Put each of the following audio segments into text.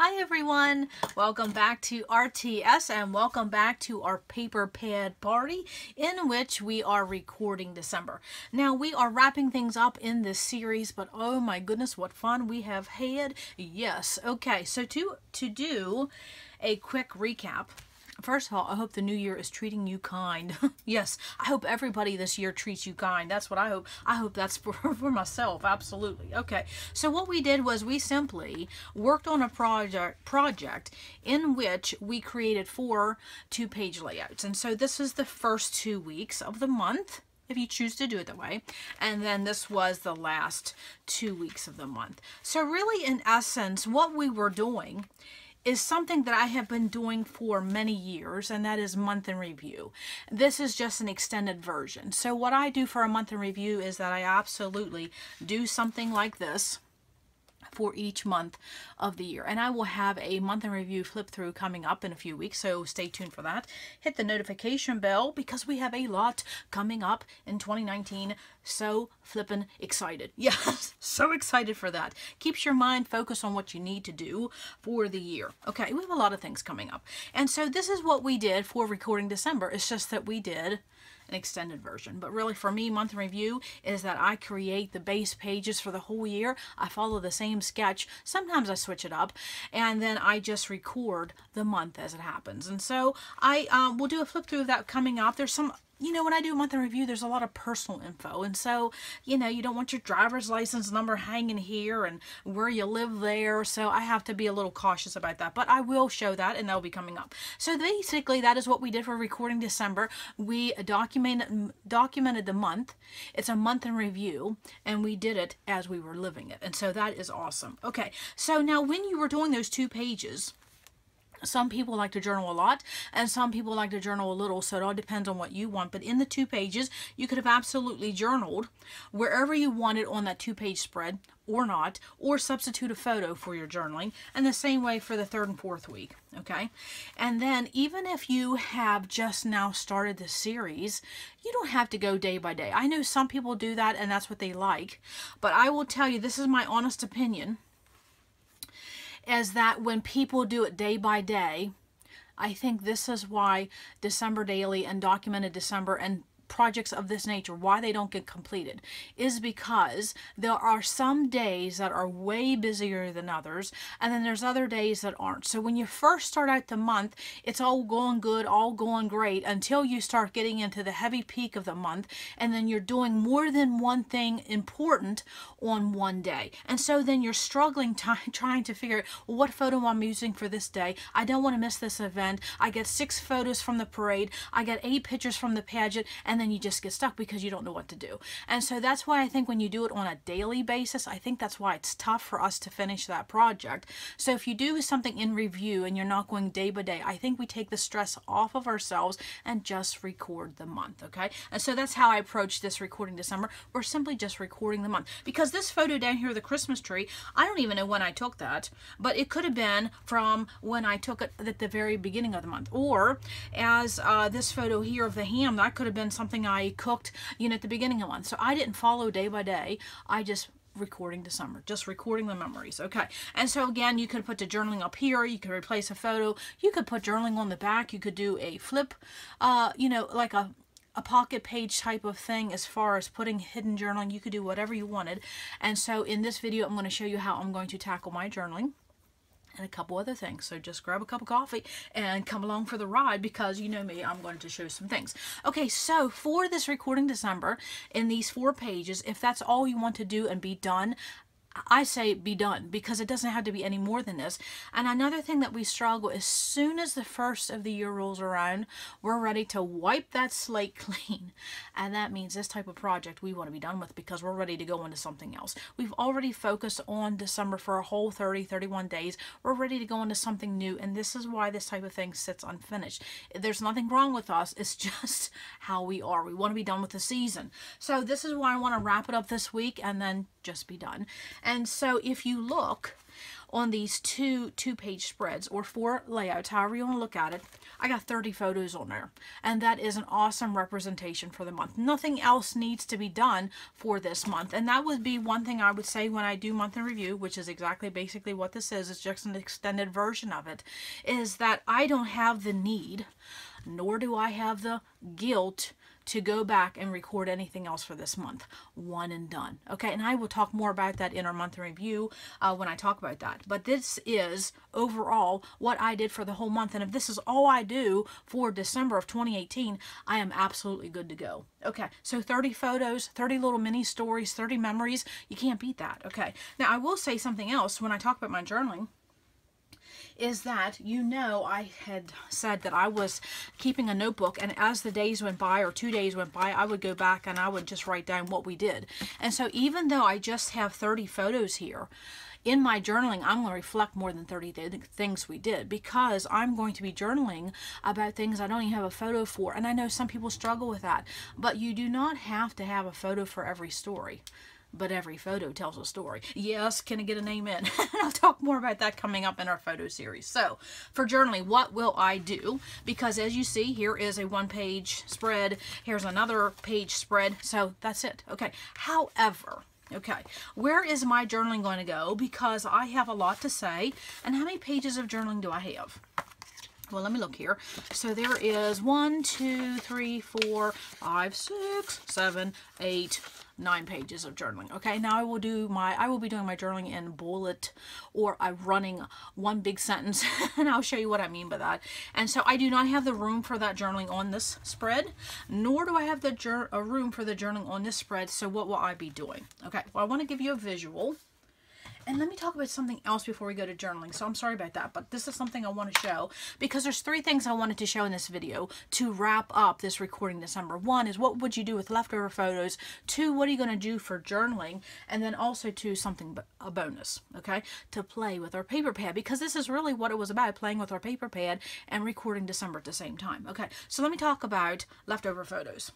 Hi everyone, welcome back to RTS and welcome back to our paper pad party in which we are recording December. Now we are wrapping things up in this series, but oh my goodness, what fun we have had. Yes, okay, so to do a quick recap. First of all, I hope the new year is treating you kind. Yes, I hope everybody this year treats you kind. That's what I hope. I hope that's for myself. Absolutely. Okay, so what we did was we simply worked on a project in which we created 4 two-page layouts. And so this is the first 2 weeks of the month, if you choose to do it that way. And then this was the last 2 weeks of the month. So really, in essence, what we were doing is something that I have been doing for many years, and that is month in review. This is just an extended version. So what I do for a month in review is that I absolutely do something like this for each month of the year. And I will have a month in review flip through coming up in a few weeks, so stay tuned for that. Hit the notification bell because we have a lot coming up in 2019. So flippin' excited. Yes, so excited for that. Keeps your mind focused on what you need to do for the year. Okay, we have a lot of things coming up. And so this is what we did for recording December. It's just that we did an extended version. But really for me, month in review is that I create the base pages for the whole year. I follow the same sketch. Sometimes I switch it up, and then I just record the month as it happens. And so I will do a flip through of that coming up. There's some, you know, when I do a month in review, there's a lot of personal info. And so, you know, you don't want your driver's license number hanging here and where you live there. So I have to be a little cautious about that. But I will show that, and that will be coming up. So basically, that is what we did for recording December. We documented the month. It's a month in review, and we did it as we were living it. And so that is awesome. Okay, so now when you were doing those 2 pages, some people like to journal a lot, and some people like to journal a little, so it all depends on what you want. But in the 2 pages, you could have absolutely journaled wherever you wanted on that 2-page spread, or not, or substitute a photo for your journaling, and the same way for the 3rd and 4th week, okay? And then even if you have just now started the series, you don't have to go day by day. I know some people do that, and that's what they like, but I will tell you, this is my honest opinion, is that when people do it day by day, I think this is why December Daily and Documented December and projects of this nature, why they don't get completed, is because there are some days that are way busier than others, and then there's other days that aren't. So when you first start out the month, it's all going good, all going great, until you start getting into the heavy peak of the month, and then you're doing more than one thing important on one day. And so then you're struggling trying to figure out, well, what photo am I using for this day? I don't want to miss this event. I get 6 photos from the parade. I get 8 pictures from the pageant, and then you just get stuck because you don't know what to do. And so that's why I think when you do it on a daily basis, I think that's why it's tough for us to finish that project. So if you do something in review and you're not going day by day, I think we take the stress off of ourselves and just record the month, okay? And so that's how I approach this recording December. We're simply just recording the month. Because this photo down here, the Christmas tree, I don't even know when I took that, but it could have been from when I took it at the very beginning of the month. Or as this photo here of the ham, that could have been something I cooked, you know, at the beginning of the month. So I didn't follow day by day. I just recording December, just recording the memories. Okay, and so again, you could put the journaling up here. You could replace a photo. You could put journaling on the back. You could do a flip, you know, like a pocket page type of thing. As far as putting hidden journaling, you could do whatever you wanted. And so in this video, I'm going to show you how I'm going to tackle my journaling and a couple other things. So just grab a cup of coffee and come along for the ride, because you know me, I'm going to show some things. Okay, so for this recording December, in these 4 pages, if that's all you want to do and be done, I say be done, because it doesn't have to be any more than this. And another thing that we struggle, as soon as the first of the year rolls around, we're ready to wipe that slate clean. And that means this type of project we want to be done with, because we're ready to go into something else. We've already focused on December for a whole 30, 31 days. We're ready to go into something new, and this is why this type of thing sits unfinished. There's nothing wrong with us. It's just how we are. We want to be done with the season. So this is why I want to wrap it up this week and then just be done. And so if you look on these two-page spreads or 4 layouts, however you want to look at it, I got 30 photos on there. And that is an awesome representation for the month. Nothing else needs to be done for this month. And that would be one thing I would say when I do month in review, which is exactly basically what this is. It's just an extended version of it, is that I don't have the need, nor do I have the guilt to go back and record anything else for this month. One and done. Okay, and I will talk more about that in our month in review when I talk about that. But this is overall what I did for the whole month. And if this is all I do for December of 2018, I am absolutely good to go. Okay, so 30 photos, 30 little mini stories, 30 memories. You can't beat that. Okay, now I will say something else when I talk about my journaling, is that, you know, I had said that I was keeping a notebook, and as the days went by, or 2 days went by, I would go back and I would just write down what we did. And so even though I just have 30 photos here, in my journaling, I'm going to reflect more than 30 things we did, because I'm going to be journaling about things I don't even have a photo for. And I know some people struggle with that, but you do not have to have a photo for every story. But every photo tells a story. Yes, can I get an amen? I'll talk more about that coming up in our photo series. So, for journaling, what will I do? Because as you see, here is a 1-page spread. Here's another page spread. So, that's it. Okay. However, okay, where is my journaling going to go? Because I have a lot to say. And how many pages of journaling do I have? Well, let me look here. So there is 1, 2, 3, 4, 5, 6, 7, 8, 9 pages of journaling. Okay, now I will be doing my journaling in bullet, or I'm running one big sentence, and I'll show you what I mean by that. And so I do not have the room for that journaling on this spread, nor do I have the room for the journaling on this spread. So what will I be doing? Okay, well, I want to give you a visual. And let me talk about something else before we go to journaling. So I'm sorry about that, but this is something I want to show, because there's 3 things I wanted to show in this video to wrap up this recording December. 1 is, what would you do with leftover photos? 2, what are you going to do for journaling? And then also 2, something, a bonus, okay, to play with our paper pad, because this is really what it was about, playing with our paper pad and recording December at the same time. Okay, so let me talk about leftover photos.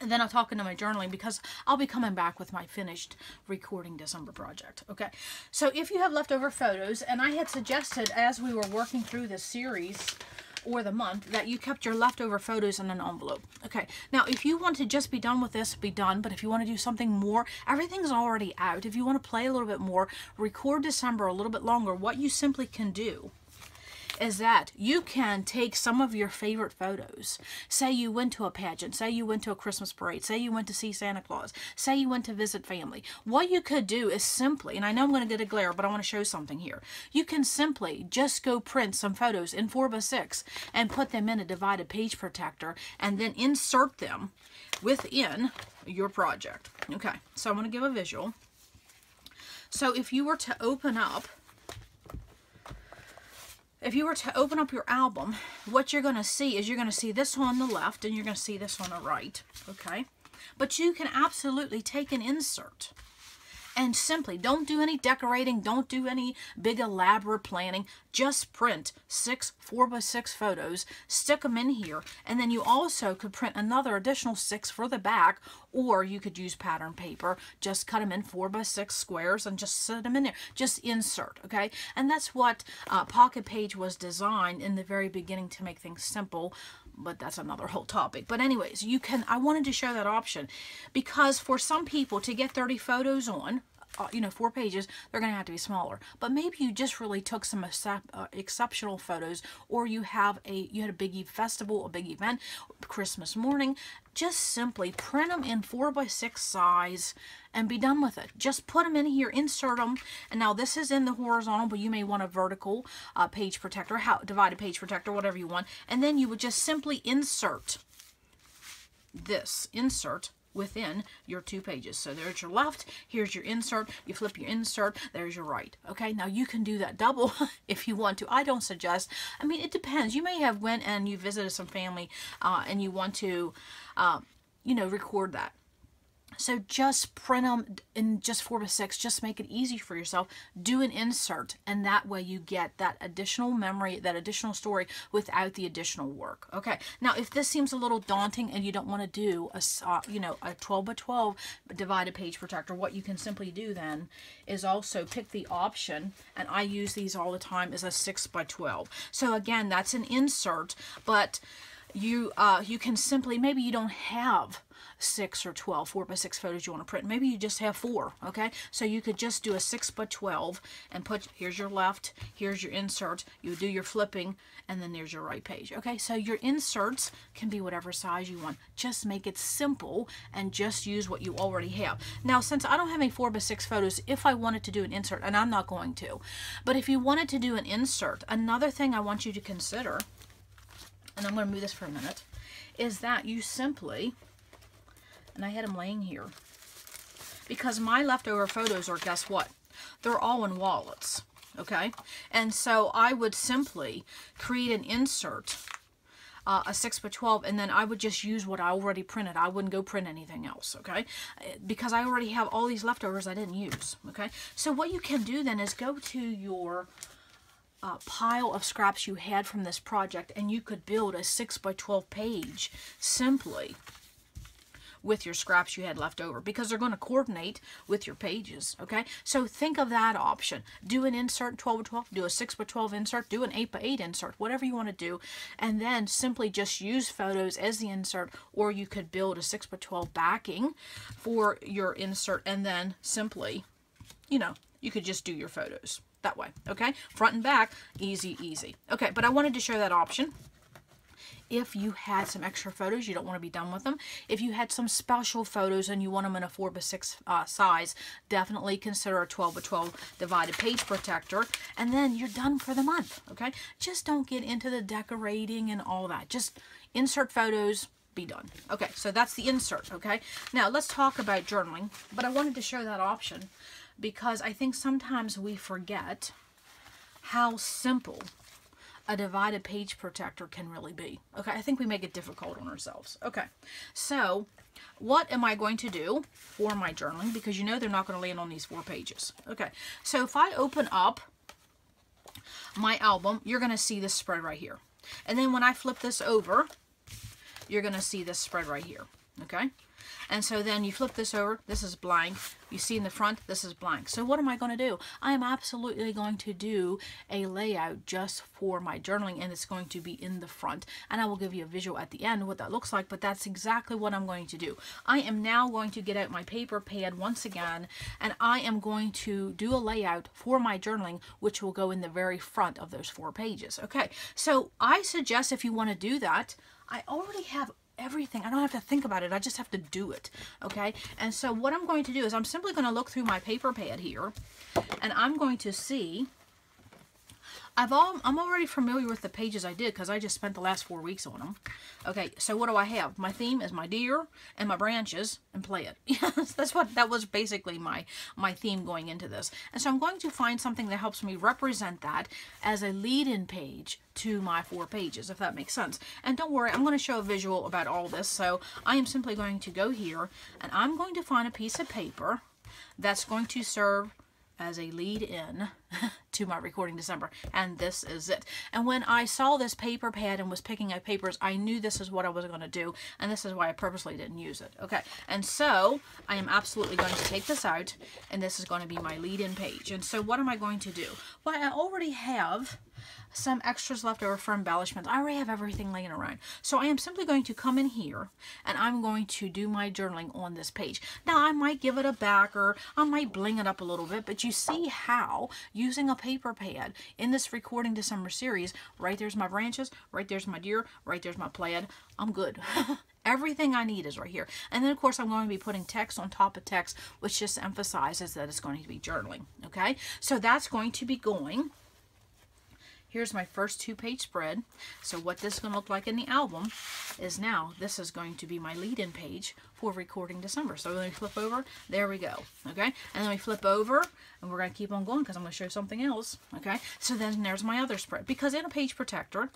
And then I'll talk into my journaling, because I'll be coming back with my finished recording December project. Okay, so if you have leftover photos, and I had suggested as we were working through this series or the month that you kept your leftover photos in an envelope. Okay, now if you want to just be done with this, be done. But if you want to do something more, everything's already out. If you want to play a little bit more, record December a little bit longer, what you simply can do is that you can take some of your favorite photos. Say you went to a pageant, say you went to a Christmas parade, say you went to see Santa Claus, say you went to visit family. What you could do is simply, and I know I'm going to get a glare, but I want to show something here. You can simply just go print some photos in 4x6 and put them in a divided page protector, and then insert them within your project. Okay, so I want to give a visual. So if you were to open up your album, what you're going to see is, you're going to see this one on the left, and you're going to see this on the right, okay? But you can absolutely take an insert and simply, don't do any decorating, don't do any big elaborate planning, just print 6 4x6 photos, stick them in here, and then you also could print another additional 6 for the back, or you could use pattern paper, just cut them in 4x6 squares and just set them in there, just insert, okay? And that's what Pocket Page was designed in the very beginning, to make things simple, but that's another whole topic. But anyways, you can, I wanted to show that option, because for some people to get 30 photos on, 4 pages, they're going to have to be smaller. But maybe you just really took some exceptional photos, or you had a big festival, a big event, Christmas morning. Just simply print them in 4x6 size and be done with it. Just put them in here, insert them. And now this is in the horizontal, but you may want a vertical page protector, divided page protector, whatever you want. And then you would just simply insert within your 2 pages. So there's your left, here's your insert, you flip your insert, there's your right. Okay, now you can do that double if you want to. I don't suggest, I mean, it depends. You may have went and you visited some family and you want to, record that. So just print them in just 4x6. Just make it easy for yourself. Do an insert, and that way you get that additional memory, that additional story without the additional work. Okay. Now, if this seems a little daunting and you don't want to do a 12 by 12 divided page protector, what you can simply do then is also pick the option, and I use these all the time, is a 6 by 12. So again, that's an insert, but you can simply, maybe you don't have 6 or 12 4x6 photos you want to print. Maybe you just have 4. Okay, so you could just do a 6 by 12 and put, here's your left, here's your insert, you do your flipping, and then there's your right page. Okay, so your inserts can be whatever size you want. Just make it simple and just use what you already have. Now, since I don't have any 4x6 photos, if I wanted to do an insert, and I'm not going to, but if you wanted to do an insert, another thing I want you to consider, and I'm going to move this for a minute, is that you simply, and I had them laying here, because my leftover photos are, guess what? They're all in wallets, okay? And so I would simply create an insert, a 6 by 12, and then I would just use what I already printed. I wouldn't go print anything else, okay? Because I already have all these leftovers I didn't use, okay? So what you can do then is go to your pile of scraps you had from this project, and you could build a 6 by 12 page simply with your scraps you had left over, because they're going to coordinate with your pages. Okay, so think of that option. Do an insert 12 by 12, do a 6 by 12 insert, do an 8 by 8 insert, whatever you want to do, and then simply just use photos as the insert, or you could build a 6 by 12 backing for your insert, and then simply, you could just do your photos that way. Okay, front and back, easy, easy. Okay, but I wanted to show that option. If you had some extra photos, you don't want to be done with them. If you had some special photos and you want them in a 4 by 6 size, definitely consider a 12 by 12 divided page protector, and then you're done for the month. Okay, just don't get into the decorating and all that. Just insert photos, be done. Okay, so that's the insert. Okay, now let's talk about journaling, but I wanted to show that option because I think sometimes we forget how simple a divided page protector can really be. Okay, I think we make it difficult on ourselves. Okay, so what am I going to do for my journaling? Because they're not going to land on these 4 pages. Okay, so if I open up my album, you're going to see this spread right here. And then when I flip this over, you're going to see this spread right here. Okay, and so then you flip this over, this is blank. You see in the front, this is blank. So what am I going to do? I am absolutely going to do a layout just for my journaling, and it's going to be in the front. And I will give you a visual at the end what that looks like, but that's exactly what I'm going to do. I am now going to get out my paper pad once again, and I am going to do a layout for my journaling, which will go in the very front of those 4 pages. Okay, so I suggest if you want to do that, I already have everything. I don't have to think about it. I just have to do it. Okay, and so what I'm going to do is I'm simply going to look through my paper pad here, and I'm going to see, I'm already familiar with the pages I did because I just spent the last 4 weeks on them. Okay, so what do I have? My theme is my deer and my branches and play it. Yes, that was basically my theme going into this. And so I'm going to find something that helps me represent that as a lead-in page to my 4 pages, if that makes sense. And don't worry, I'm going to show a visual about all this. So I am simply going to go here, and I'm going to find a piece of paper that's going to serve as a lead-in to my recording December, and this is it. And when I saw this paper pad and was picking up papers, I knew this is what I was going to do, and this is why I purposely didn't use it. Okay, and so I am absolutely going to take this out, and this is going to be my lead-in page. And so what am I going to do? Well, I already have some extras left over for embellishments. I already have everything laying around. So I am simply going to come in here, and I'm going to do my journaling on this page. Now, I might give it a backer, I might bling it up a little bit, but you see how using a paper pad in this Recording December series, right there's my branches, right there's my deer, right there's my plaid, I'm good. Everything I need is right here. And then, of course, I'm going to be putting text on top of text, which just emphasizes that it's going to be journaling. Okay, so that's going to be going. Here's my first 2-page spread. So what this is going to look like in the album is now this is going to be my lead-in page for Recording December. So when we flip over, there we go. Okay, and then we flip over, and we're going to keep on going because I'm going to show something else. Okay, so then there's my other spread, because in a page protector,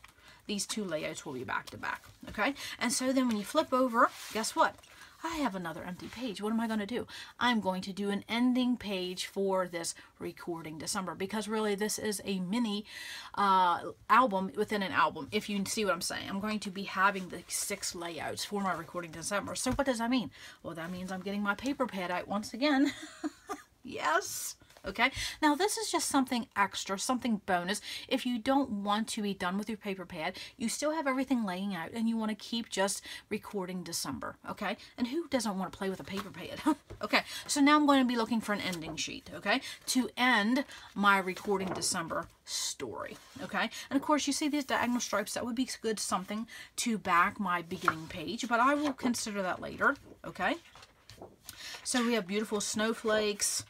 these 2 layouts will be back to back. Okay, and so then when you flip over, guess what? I have another empty page. What am I going to do? I'm going to do an ending page for this Recording December, because really this is a mini album within an album, if you see what I'm saying. I'm going to be having the 6 layouts for my Recording December. So what does that mean? Well, that means I'm getting my paper pad out once again. Yes. Okay, now this is just something extra, something bonus. If you don't want to be done with your paper pad, you still have everything laying out and you want to keep just Recording December, okay? And who doesn't want to play with a paper pad? Okay, so now I'm going to be looking for an ending sheet, okay, to end my Recording December story, okay? And of course, you see these diagonal stripes. That would be good something to back my beginning page, but I will consider that later, okay? So we have beautiful snowflakes.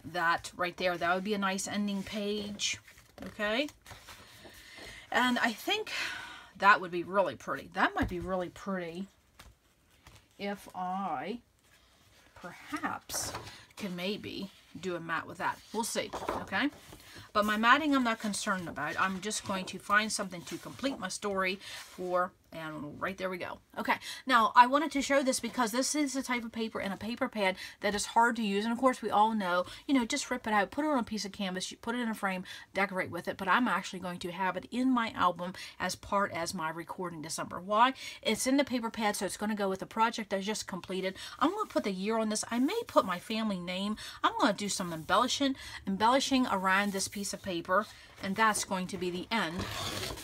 That right there, that would be a nice ending page, okay? And I think that would be really pretty. That might be really pretty if I perhaps can maybe do a mat with that. We'll see, okay? But my matting I'm not concerned about. I'm just going to find something to complete my story for, and right there we go. Okay, now I wanted to show this because this is the type of paper and a paper pad that is hard to use. And of course we all know, you know, just rip it out, put it on a piece of canvas, you put it in a frame, decorate with it. But I'm actually going to have it in my album as part as my Recording December. Why? It's in the paper pad, so it's going to go with the project I just completed. I'm going to put the year on this. I may put my family name. I'm going to do some embellishing around this piece of paper, and that's going to be the end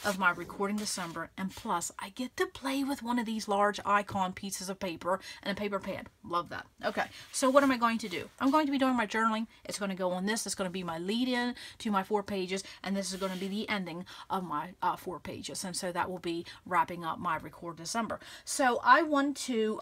of my Recording December. And plus I get to play with one of these large icon pieces of paper and a paper pad. Love that. Okay, so what am I going to do? I'm going to be doing my journaling. It's going to go on this. It's going to be my lead in to my 4 pages, and this is going to be the ending of my 4 pages. And so that will be wrapping up my Record December. So I want to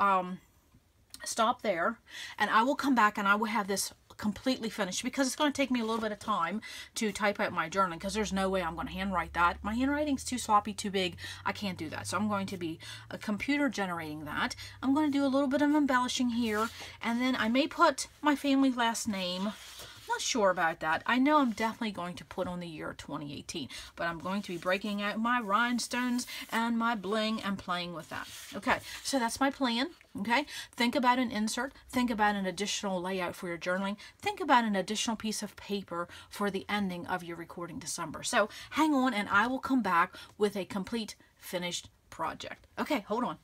stop there, and I will come back and I will have this completely finished, because it's going to take me a little bit of time to type out my journaling, because there's no way I'm going to handwrite that. My handwriting's too sloppy, too big. I can't do that. So I'm going to be computer generating that. I'm going to do a little bit of embellishing here, and then I may put my family last name. Not sure about that. I know I'm definitely going to put on the year 2018, but I'm going to be breaking out my rhinestones and my bling and playing with that. Okay, so that's my plan. Okay, think about an insert, think about an additional layout for your journaling, think about an additional piece of paper for the ending of your Recording December. So hang on, and I will come back with a complete finished project. Okay, hold on.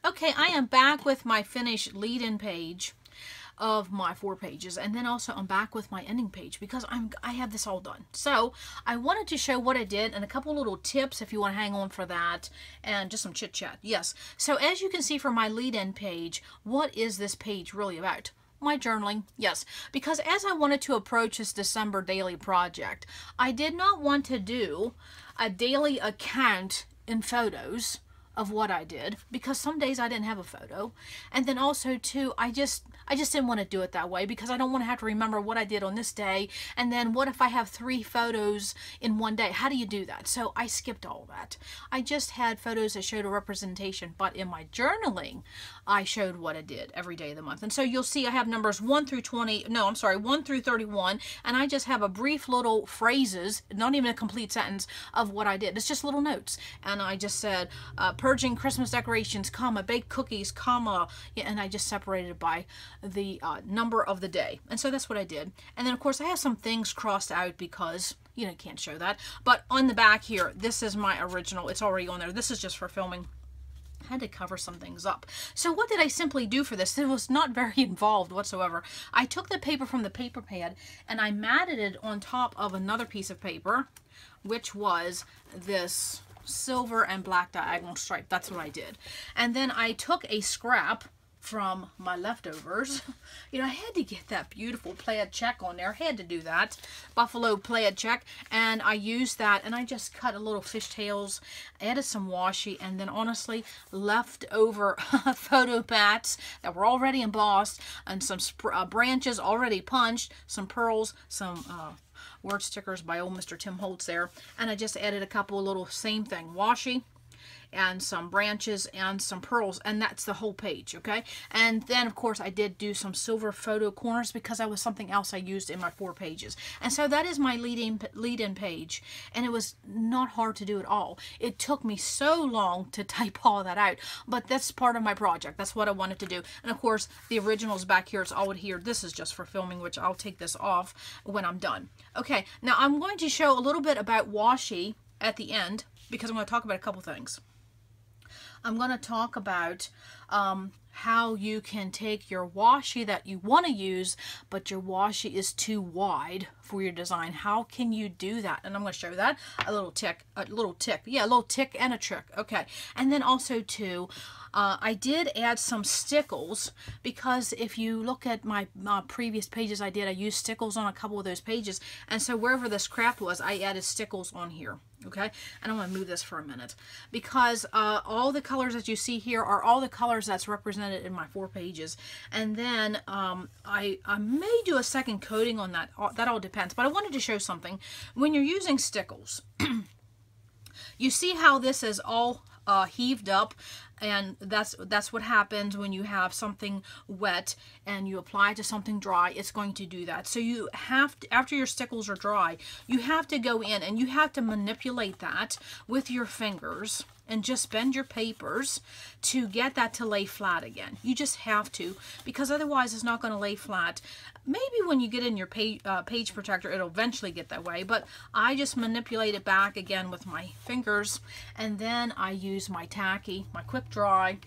Okay, I am back with my finished lead-in page of my 4 pages, and then also I'm back with my ending page, because I have this all done. So I wanted to show what I did and a couple little tips if you want to hang on for that, and just some chit chat. Yes, so as you can see from my lead-in page, what is this page really about? My journaling, yes, because as I wanted to approach this December daily project, I did not want to do a daily account in photos of what I did, because some days I didn't have a photo, and then also too, I just didn't want to do it that way, because I don't want to have to remember what I did on this day, and then what if I have 3 photos in one day? How do you do that? So I skipped all that. I just had photos that showed a representation, but in my journaling I showed what I did every day of the month. And so you'll see I have numbers 1 through 31, and I just have a brief little phrases, not even a complete sentence, of what I did. It's just little notes, and I just said purging Christmas decorations, comma, baked cookies, comma, yeah, and I just separated it by the number of the day. And so that's what I did. And then of course I have some things crossed out because, you know, can't show that. But on the back here, this is my original. It's already on there. This is just for filming. I had to cover some things up. So what did I simply do for this? It was not very involved whatsoever. I took the paper from the paper pad and I matted it on top of another piece of paper, which was this silver and black diagonal stripe. That's what I did. And then I took a scrap from my leftovers. You know, I had to get that beautiful plaid check on there. I had to do that. Buffalo plaid check. And I used that, and I just cut a little fishtails, added some washi, and then honestly leftover photo mats that were already embossed, and some branches already punched, some pearls, some word stickers by old Mr. Tim Holtz there, and I just added a couple of little same thing washi, and some branches and some pearls, and that's the whole page. Okay, and then of course I did do some silver photo corners because that was something else I used in my 4 pages. And so that is my lead-in page, and it was not hard to do at all. It took me so long to type all that out, but that's part of my project. That's what I wanted to do. And of course the originals back here, it's all here. This is just for filming, which I'll take this off when I'm done. Okay, now I'm going to show a little bit about washi at the end because I'm going to talk about a couple things. I'm going to talk about how you can take your washi that you want to use, but your washi is too wide for your design. How can you do that? And I'm going to show that. A little tick and a trick. Okay. And then also too, I did add some stickles because if you look at my previous pages I used stickles on a couple of those pages. And so wherever the scrap was, I added stickles on here. Okay, and I'm going to move this for a minute because all the colors that you see here are all the colors that's represented in my 4 pages. And then I may do a second coating on that. That all depends. But I wanted to show something. When you're using stickles, you see how this is all heaved up, and that's what happens when you have something wet and you apply it to something dry. It's going to do that. So you have to, after your stickles are dry, you have to go in and you have to manipulate that with your fingers and just bend your papers to get that to lay flat again. You just have to, because otherwise it's not going to lay flat. Maybe when you get in your page protector, it'll eventually get that way, but I just manipulate it back again with my fingers, and then I use my tacky, my quick dry.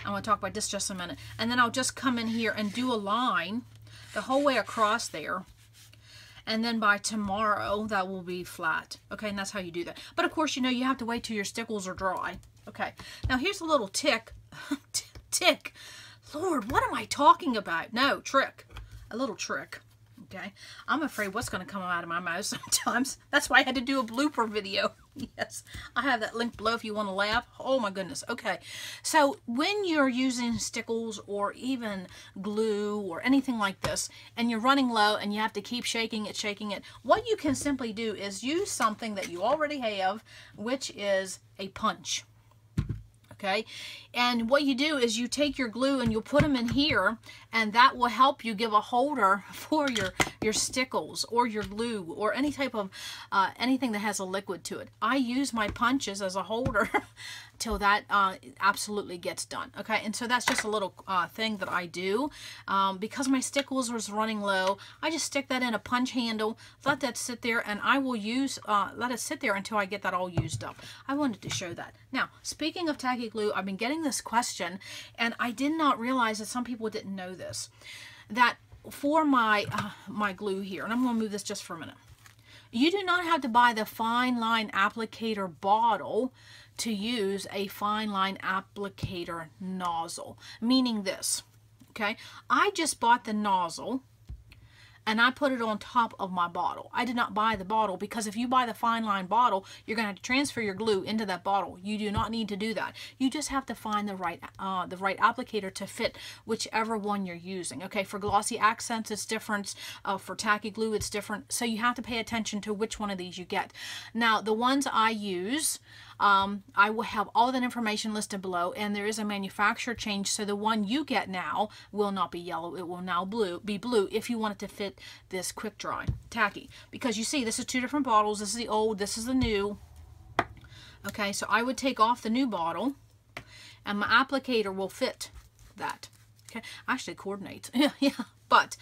I'm going to talk about this just a minute. And then I'll just come in here and do a line the whole way across there. And then by tomorrow, that will be flat. Okay, and that's how you do that. But of course, you know, you have to wait till your stickles are dry. Okay, now here's a little tick. Tick. Lord, what am I talking about? No, trick. A little trick. Okay, I'm afraid what's going to come out of my mouth sometimes. That's why I had to do a blooper video. Yes, I have that link below if you want to laugh. Oh my goodness. Okay, so when you're using stickles or even glue or anything like this, and you're running low and you have to keep shaking it, what you can simply do is use something that you already have, which is a punch. Okay, and what you do is you take your glue and you'll put them in here, and that will help you give a holder for your stickles or your glue or any type of anything that has a liquid to it. I use my punches as a holder till that absolutely gets done. Okay, and so that's just a little thing that I do because my stickles was running low. I just stick that in a punch handle, let that sit there, and I will use let it sit there until I get that all used up. I wanted to show that. Now, speaking of tacky glue, I've been getting this question, and I did not realize that some people didn't know this, that for my my glue here, and I'm going to move this just for a minute, you do not have to buy the fine line applicator bottle to use a fine line applicator nozzle, meaning this. Okay, I just bought the nozzle and I put it on top of my bottle. I did not buy the bottle, because if you buy the fine line bottle, you're going to have to transfer your glue into that bottle. You do not need to do that. You just have to find the right applicator to fit whichever one you're using. Okay, for glossy accents it's different. For tacky glue it's different. So you have to pay attention to which one of these you get. Now the ones I use, I will have all that information listed below, and there is a manufacturer change, so the one you get now will not be yellow. It will now be blue if you want it to fit this quick dry tacky, because you see this is 2 different bottles. This is the old, this is the new. Okay, so I would take off the new bottle and my applicator will fit that. Okay, actually it coordinates. Yeah, but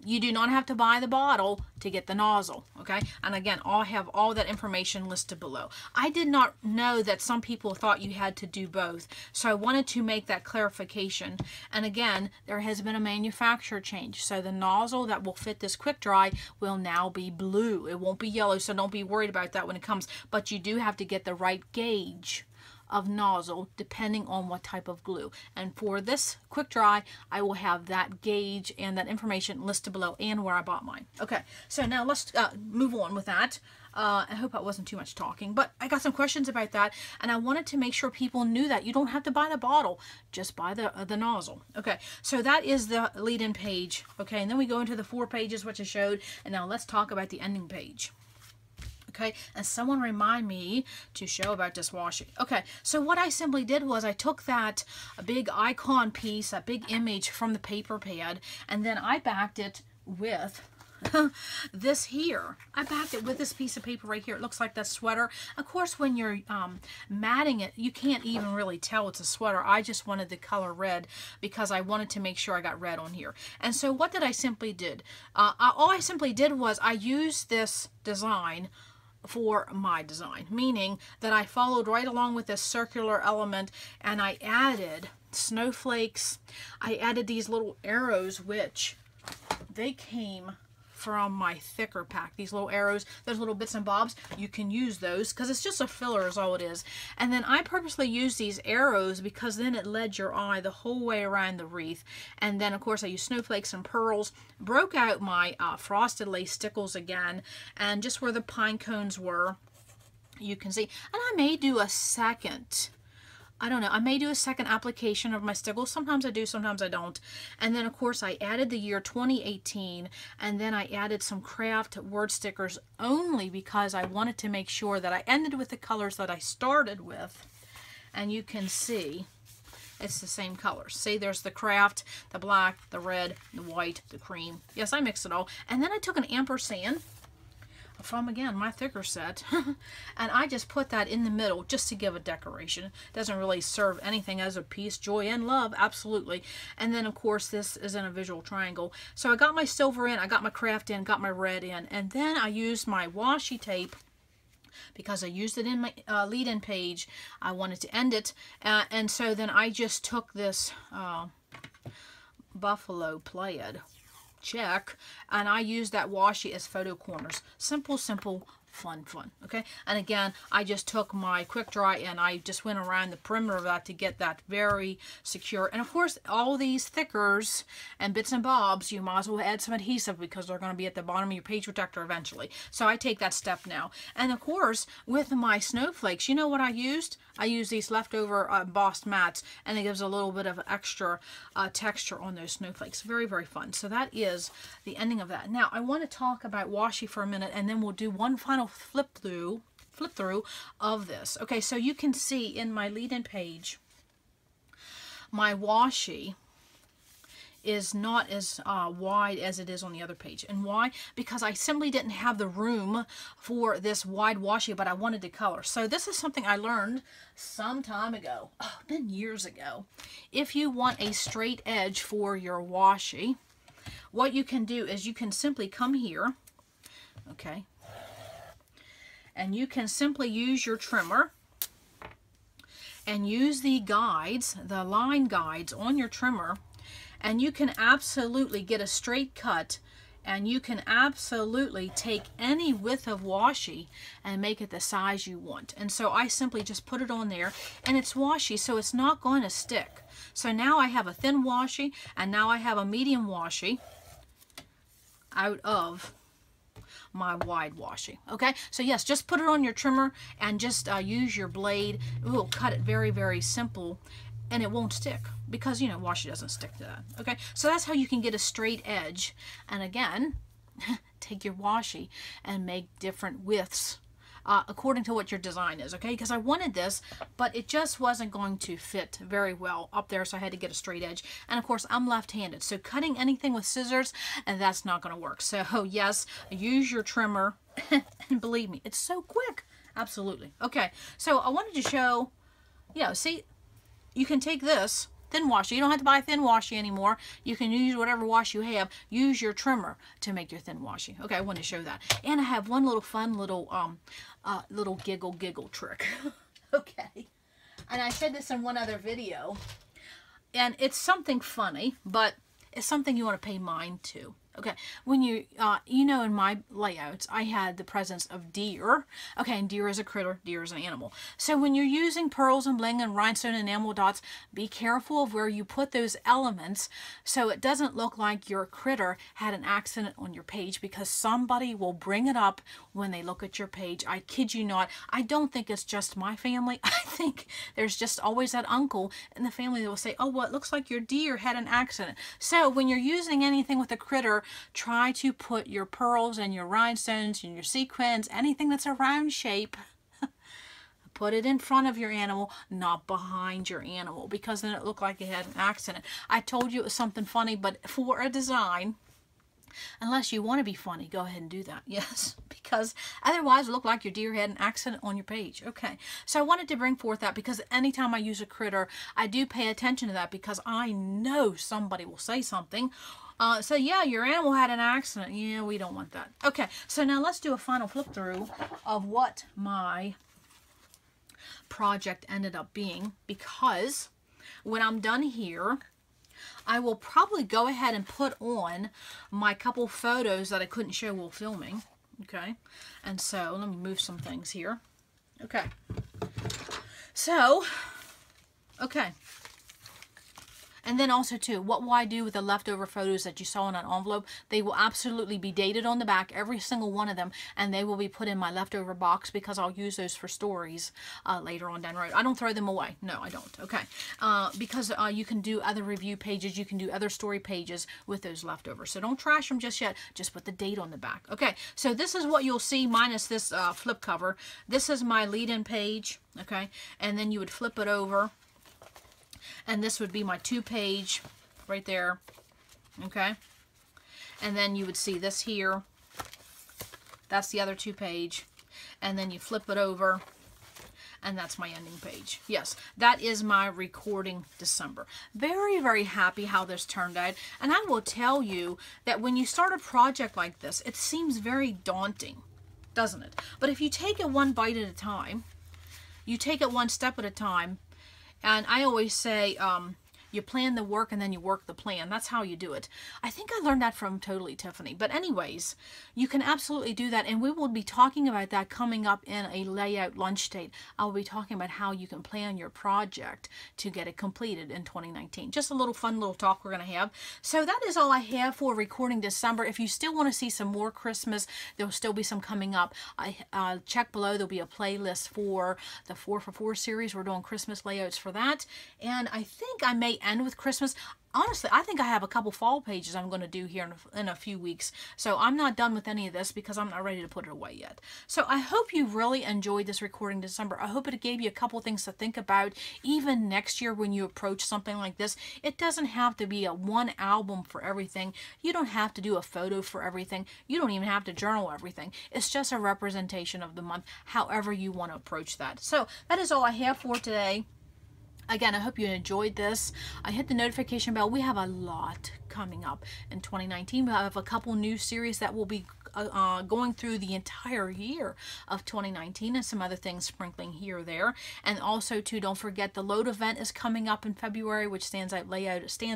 you do not have to buy the bottle to get the nozzle. Okay, and again, I'll have all that information listed below. I did not know that some people thought you had to do both, so I wanted to make that clarification. And again, there has been a manufacturer change, so the nozzle that will fit this quick dry will now be blue. It won't be yellow, so don't be worried about that when it comes, but you do have to get the right gauge of nozzle depending on what type of glue. And for this quick dry, I will have that gauge and that information listed below and where I bought mine. Okay, so now let's move on with that. I hope I wasn't too much talking, but I got some questions about that, and I wanted to make sure people knew that you don't have to buy the bottle, just buy the nozzle. Okay, so that is the lead-in page. Okay, and then we go into the 4 pages which I showed, and now let's talk about the ending page. Okay, and someone remind me to show about this washi. Okay, so what I simply did was I took that big icon piece, that big image from the paper pad, and then I backed it with this here. I backed it with this piece of paper right here. It looks like that sweater. Of course, when you're matting it, you can't even really tell it's a sweater. I just wanted the color red because I wanted to make sure I got red on here. And so what did I simply did? All I simply did was I used this design for my design, meaning that I followed right along with this circular element, and I added snowflakes. I added these little arrows, which they came from my thicker pack. These little arrows, those little bits and bobs, you can use those because it's just a filler is all it is. And then I purposely used these arrows because then it led your eye the whole way around the wreath. And then of course I used snowflakes and pearls, broke out my frosted lace stickles again, and just where the pine cones were, you can see. And I may do a second, I don't know, I may do a second application of my stickles. Sometimes I do, sometimes I don't. And then of course I added the year 2018, and then I added some craft word stickers only because I wanted to make sure that I ended with the colors that I started with. And you can see it's the same colors. See, there's the craft, the black, the red, the white, the cream. Yes, I mixed it all. And then I took an ampersand from, again, my thicker set, and I just put that in the middle just to give a decoration. It doesn't really serve anything as a piece. Joy and love, absolutely. And then of course this is in a visual triangle. So I got my silver in, I got my craft in, got my red in, and then I used my washi tape because I used it in my lead-in page. I wanted to end it, and so then I just took this buffalo plaid check, and I use that washi as photo corners. Simple, simple, fun. Okay, and again, I just took my quick dry and I just went around the perimeter of that to get that very secure. And of course, all these thickers and bits and bobs, you might as well add some adhesive because they're going to be at the bottom of your page protector eventually. So I take that step now. And of course, with my snowflakes, you know what I used? I used these leftover embossed mats, and it gives a little bit of extra texture on those snowflakes. Very, very fun. So that is the ending of that. Now, I want to talk about washi for a minute, and then we'll do one final flip through of this. Okay, so you can see in my lead-in page, my washi is not as wide as it is on the other page. And why? Because I simply didn't have the room for this wide washi, but I wanted to color. So this is something I learned some time ago. Oh, been years ago. If you want a straight edge for your washi, what you can do is you can simply come here, okay, and you can simply use your trimmer and use the guides, the line guides on your trimmer, and you can absolutely get a straight cut, and you can absolutely take any width of washi and make it the size you want. And so I simply just put it on there, and it's washi, so it's not going to stick. So now I have a thin washi, and now I have a medium washi out of my wide washi. Okay, so yes, just put it on your trimmer and just use your blade. It will cut it very, very simple, and it won't stick because, you know, washi doesn't stick to that. Okay, so that's how you can get a straight edge. And again, take your washi and make different widths according to what your design is. Okay, because I wanted this, but it just wasn't going to fit very well up there, so I had to get a straight edge. And of course, I'm left-handed, so cutting anything with scissors, and that's not going to work. So yes, use your trimmer, and believe me, it's so quick. Absolutely. Okay, so I wanted to show, yeah, see, you can take this thin washi. You don't have to buy thin washi anymore. You can use whatever washi you have. Use your trimmer to make your thin washi. Okay, I want to show that. And I have one little fun little little giggle trick. Okay. And I said this in one other video. And it's something funny, but it's something you want to pay mind to. Okay, when you know, in my layouts, I had the presence of deer. Okay, and deer is a critter, deer is an animal. So when you're using pearls and bling and rhinestone and enamel dots, be careful of where you put those elements so it doesn't look like your critter had an accident on your page, because somebody will bring it up when they look at your page. I kid you not. I don't think it's just my family. I think there's just always that uncle in the family that will say, oh, well, it looks like your deer had an accident. So when you're using anything with a critter, try to put your pearls and your rhinestones and your sequins, anything that's a round shape, put it in front of your animal, not behind your animal, because then it looked like it had an accident. I told you it was something funny, but for a design, unless you want to be funny, go ahead and do that. Yes, because otherwise it looked like your deer had an accident on your page. Okay, so I wanted to bring forth that because anytime I use a critter, I do pay attention to that because I know somebody will say something. So yeah, your animal had an accident. Yeah, we don't want that. Okay, so now let's do a final flip through of what my project ended up being, because when I'm done here, I will probably go ahead and put on my couple photos that I couldn't show while filming. Okay, and so let me move some things here. Okay, so, okay. And then also too, what will I do with the leftover photos that you saw in an envelope? They will absolutely be dated on the back, every single one of them, and they will be put in my leftover box because I'll use those for stories later on down the road. I don't throw them away. No, I don't. Okay. Because you can do other review pages, you can do other story pages with those leftovers. So don't trash them just yet. Just put the date on the back. Okay. So this is what you'll see minus this flip cover. This is my lead-in page. Okay. And then you would flip it over. And this would be my 2-page right there, okay? And then you would see this here. That's the other 2-page. And then you flip it over, and that's my ending page. Yes, that is my recording December. Very, very happy how this turned out. And I will tell you that when you start a project like this, it seems very daunting, doesn't it? But if you take it one bite at a time, you take it one step at a time, and I always say, you plan the work and then you work the plan. That's how you do it. I think I learned that from Totally Tiffany. But anyways, you can absolutely do that. And we will be talking about that coming up in a layout lunch date. I'll be talking about how you can plan your project to get it completed in 2019. Just a little fun little talk we're going to have. So that is all I have for recording December. If you still want to see some more Christmas, there'll still be some coming up. Check below. There'll be a playlist for the 4 for 4 series. We're doing Christmas layouts for that. And I think I may end with Christmas. Honestly, I think I have a couple fall pages I'm going to do here in a few weeks. So I'm not done with any of this because I'm not ready to put it away yet. So I hope you really enjoyed this recording December. I hope it gave you a couple things to think about even next year when you approach something like this. It doesn't have to be a one album for everything. You don't have to do a photo for everything. You don't even have to journal everything. It's just a representation of the month, however you want to approach that. So that is all I have for today. Again, I hope you enjoyed this. I hit the notification bell. We have a lot coming up in 2019. We have a couple new series that will be going through the entire year of 2019 and some other things sprinkling here or there. And also, too, don't forget the load event is coming up in February, which stands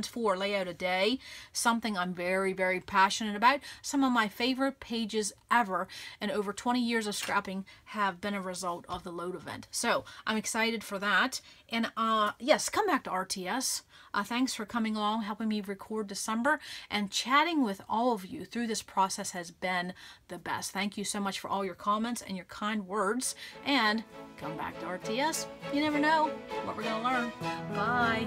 for Layout a Day, something I'm very, very passionate about. Some of my favorite pages ever and over 20 years of scrapping have been a result of the load event. So I'm excited for that. And yes, come back to RTS. Thanks for coming along, helping me record December, and chatting with all of you through this process has been the best. Thank you so much for all your comments and your kind words, and come back to RTS. You never know what we're going to learn. Bye.